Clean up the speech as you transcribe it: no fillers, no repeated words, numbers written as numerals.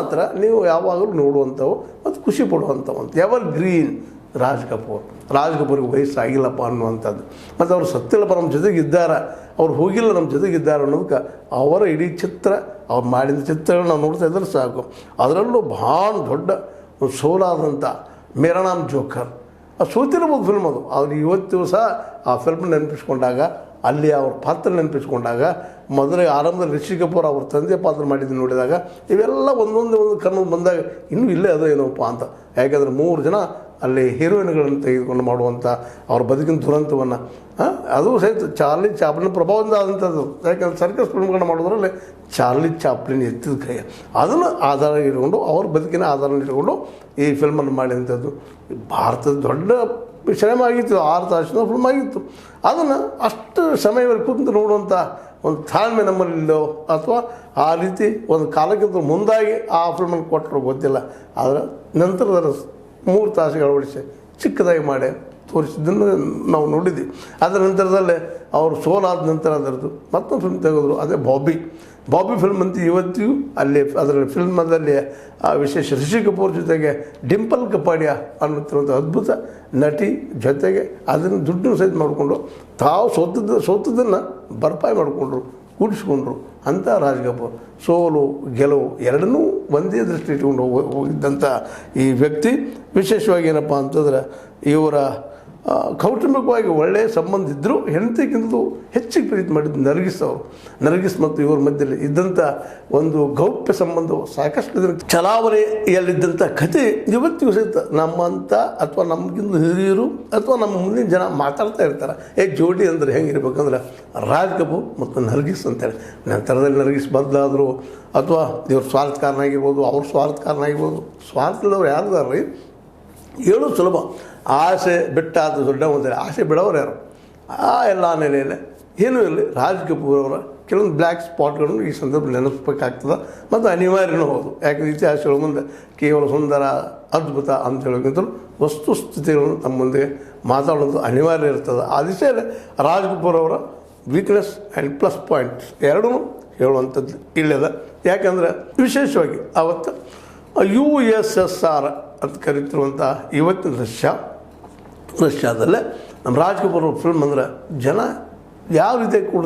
ಮಾತ್ರ ನೀವು ಯಾವಾಗಲೂ ನೋಡುವಂಥವು ಮತ್ತು ಖುಷಿ ಪಡುವಂಥವು ಅಂತ ಎವರ್ ಗ್ರೀನ್ ರಾಜ್ ಕಪೂರ್ಗೆ ವಯಸ್ಸಾಗಿಲ್ಲಪ್ಪ ಅನ್ನುವಂಥದ್ದು. ಮತ್ತು ಅವರು ಸತ್ತಿಲ್ಲಪ್ಪ, ನಮ್ಮ ಜೊತೆಗಿದ್ದಾರೆ, ಅವ್ರು ಹೋಗಿಲ್ಲ, ನಮ್ಮ ಜೊತೆಗಿದ್ದಾರೆ ಅನ್ನೋದಕ್ಕೆ ಅವರ ಇಡೀ ಚಿತ್ರ, ಅವ್ರು ಮಾಡಿದ ಚಿತ್ರಗಳು ನಾವು ನೋಡ್ತಾ ಇದ್ರೆ ಸಾಕು. ಅದರಲ್ಲೂ ಭಾಳ ದೊಡ್ಡ ಸೋಲಾದಂಥ ಮೇರಾ ನಾಮ್ ಜೋಕರ್, ಅದು ಸೋತಿರ್ಬೋದು ಫಿಲ್ಮ್, ಅದು ಅವ್ರು ಇವತ್ತು ದಿವಸ ಆ ಫಿಲ್ಮ್ ನೆನಪಿಸ್ಕೊಂಡಾಗ, ಅಲ್ಲಿ ಅವ್ರ ಪಾತ್ರ ನೆನಪಿಸ್ಕೊಂಡಾಗ, ಮೊದಲೇ ಆರಂಭದಲ್ಲಿ ರಿಷಿ ಕಪೂರ್ ಅವ್ರ ತಂದೆ ಪಾತ್ರ ಮಾಡಿದ್ದು ನೋಡಿದಾಗ ಇವೆಲ್ಲ ಒಂದೊಂದು ಕಣ್ಣು ಬಂದಾಗ ಇನ್ನೂ ಇಲ್ಲೇ ಅದು ಏನೋಪ್ಪ ಅಂತ. ಯಾಕೆಂದರೆ 3 ಜನ ಅಲ್ಲಿ ಹೀರೋಯಿನ್ಗಳನ್ನು ತೆಗೆದುಕೊಂಡು ಮಾಡುವಂಥ ಅವ್ರ ಬದುಕಿನ ದುರಂತವನ್ನು, ಅದು ಸಹಿತ ಚಾರ್ಲಿ ಚಾಪ್ಲಿನ್ ಪ್ರಭಾವದಿಂದ ಆದಂಥದ್ದು. ಯಾಕೆಂದರೆ ಸರ್ಕಸ್ ಫಿಲ್ಮ್ಗಳನ್ನ ಮಾಡೋದ್ರಲ್ಲಿ ಚಾರ್ಲಿ ಚಾಪ್ಲಿನ್ ಎತ್ತಿದ ಕೈ, ಅದನ್ನು ಆಧಾರ ಇಟ್ಕೊಂಡು, ಅವ್ರ ಬದುಕಿನ ಆಧಾರ ಇಟ್ಕೊಂಡು ಈ ಫಿಲ್ಮನ್ನು ಮಾಡಿದಂಥದ್ದು. ಭಾರತದ ದೊಡ್ಡ ಶ್ರಮ ಆಗಿತ್ತು, 6 ತಾಸಿನ ಫಿಲ್ಮ್ ಆಗಿತ್ತು. ಅದನ್ನು ಅಷ್ಟು ಸಮಯದಲ್ಲಿ ಕುಂತು ನೋಡುವಂಥ ಒಂದು ತಾಳ್ಮೆ ನಮ್ಮಲ್ಲಿಲ್ಲೋ, ಅಥವಾ ಆ ರೀತಿ ಒಂದು ಕಾಲಕ್ಕಿಂತ ಮುಂದಾಗಿ ಆ ಫಿಲ್ಮನ್ನು ಕೊಟ್ಟರು ಗೊತ್ತಿಲ್ಲ. ಆದರೆ ನಂತರದ 3 ತಾಸುಗಳು ಅಳವಡಿಸಿ ಚಿಕ್ಕದಾಗಿ ಮಾಡಿ ತೋರಿಸಿದ್ದನ್ನು ನಾವು ನೋಡಿದ್ವಿ. ಅದರ ನಂತರದಲ್ಲೇ ಅವರು ಸೋಲಾದ ನಂತರ ಅದರದ್ದು ಮತ್ತೊಂದು ಫಿಲ್ಮ್ ತೆಗೆದ್ರು, ಅದೇ ಬಾಬಿ ಫಿಲ್ಮ್ ಅಂತ ಇವತ್ತಿಗೂ ಅಲ್ಲಿ ಅದರ ಫಿಲ್ಮದಲ್ಲಿ ವಿಶೇಷ ರಿಷಿ ಕಪೂರ್ ಜೊತೆಗೆ ಡಿಂಪಲ್ ಕಪಾಡಿಯ ಅನ್ನುತ್ತಿರುವಂಥ ಅದ್ಭುತ ನಟಿ ಜೊತೆಗೆ ಅದನ್ನು ದುಡ್ಡನ್ನು ಸಹಿತ ಮಾಡಿಕೊಂಡು ತಾವು ಸೋತದನ್ನು ಭರ್ಪಾಯಿ ಮಾಡಿಕೊಂಡ್ರು, ಕೂಡಿಸ್ಕೊಂಡ್ರು ಅಂಥ ರಾಜ್ ಕಪೂರ್. ಸೋಲು ಗೆಲುವು ಎರಡನ್ನೂ ಒಂದೇ ದೃಷ್ಟಿ ಇಟ್ಕೊಂಡು ಹೋಗಿದ್ದಂಥ ಈ ವ್ಯಕ್ತಿ ವಿಶೇಷವಾಗಿ ಏನಪ್ಪ ಅಂತಂದ್ರೆ, ಇವರ ಕೌಟುಂಬಿಕವಾಗಿ ಒಳ್ಳೆಯ ಸಂಬಂಧ ಇದ್ದರೂ ಹೆಂಡತಿಗಿಂತಲೂ ಹೆಚ್ಚಿಗೆ ಪ್ರೀತಿ ಮಾಡಿದ್ದು ನರ್ಗಿಸ್ ಮತ್ತು ಇವ್ರ ಮಧ್ಯದಲ್ಲಿ ಇದ್ದಂಥ ಒಂದು ಗೌಪ್ಯ ಸಂಬಂಧವು ಸಾಕಷ್ಟು ದಿನ ಚಲಾವಣೆಯಲ್ಲಿದ್ದಂಥ ಕಥೆ ಇವತ್ತಿಗೂ ಸಹಿತ ನಮ್ಮಂಥ ಅಥವಾ ನಮಗಿಂತ ಹಿರಿಯರು ಅಥವಾ ನಮ್ಮ ಮುಂದಿನ ಜನ ಮಾತಾಡ್ತಾ ಇರ್ತಾರೆ. ಜೋಡಿ ಅಂದರೆ ಹೆಂಗಿರ್ಬೇಕಂದ್ರೆ ರಾಜ್ ಕಪೂರ್ ಮತ್ತು ನರ್ಗಿಸ್ ಅಂತೇಳಿ. ನಂತರದಲ್ಲಿ ನರ್ಗಿಸ್ ಬದಲಾದರು, ಅಥವಾ ಇವ್ರ ಸ್ವಾರ್ಥಕಾರನಾಗಿರ್ಬೋದು, ಅವ್ರ ಸ್ವಾರ್ಥಕಾರನಾಗಿರ್ಬೋದು. ಸ್ವಾರ್ಥದವ್ರು ಯಾರ್ದಾರ ರೀ, ಹೇಳು ಸುಲಭ. ಆಸೆ ಬಿಟ್ಟಾದ ದೊಡ್ಡ ಒಂದರೆ ಆಸೆ ಬಿಡೋರು ಯಾರು? ಆ ಎಲ್ಲ ನೆಲೆಯಲ್ಲಿ ಏನೂ ಇರಲಿ, ರಾಜ್ ಕಪೂರ್ ಅವರ ಕೆಲವೊಂದು ಬ್ಲ್ಯಾಕ್ ಸ್ಪಾಟ್ಗಳನ್ನು ಈ ಸಂದರ್ಭದಲ್ಲಿ ನೆನೆಸ್ಬೇಕಾಗ್ತದೆ ಮತ್ತು ಅನಿವಾರ್ಯನೂ ಹೌದು. ಯಾಕಂದರೆ ಇತಿಹಾಸಗಳ ಮುಂದೆ ಕೇವಲ ಸುಂದರ ಅದ್ಭುತ ಅಂತ ಹೇಳೋಕ್ಕಿಂತಲೂ ವಸ್ತುಸ್ಥಿತಿಗಳನ್ನು ತಮ್ಮ ಮುಂದೆ ಮಾತಾಡೋದು ಅನಿವಾರ್ಯ ಇರ್ತದೆ. ಆ ದಿಶೆಯಲ್ಲಿ ರಾಜ್ ಕಪೂರ್ ಅವರ ವೀಕ್ನೆಸ್ ಆ್ಯಂಡ್ ಪ್ಲಸ್ ಪಾಯಿಂಟ್ಸ್ ಎರಡೂ ಹೇಳುವಂಥದ್ದು ಇಲ್ಲದ. ಯಾಕಂದರೆ ವಿಶೇಷವಾಗಿ ಆವತ್ತು USSR ಅಂತ ಕರೀತಿರುವಂಥ ಇವತ್ತಿನ ರಷ್ಯಾದಲ್ಲೇ ನಮ್ಮ ರಾಜ್ ಕಪೂರ್ ಫಿಲ್ಮ್ ಅಂದರೆ ಜನ ಯಾವ ರೀತಿ ಕೂಡ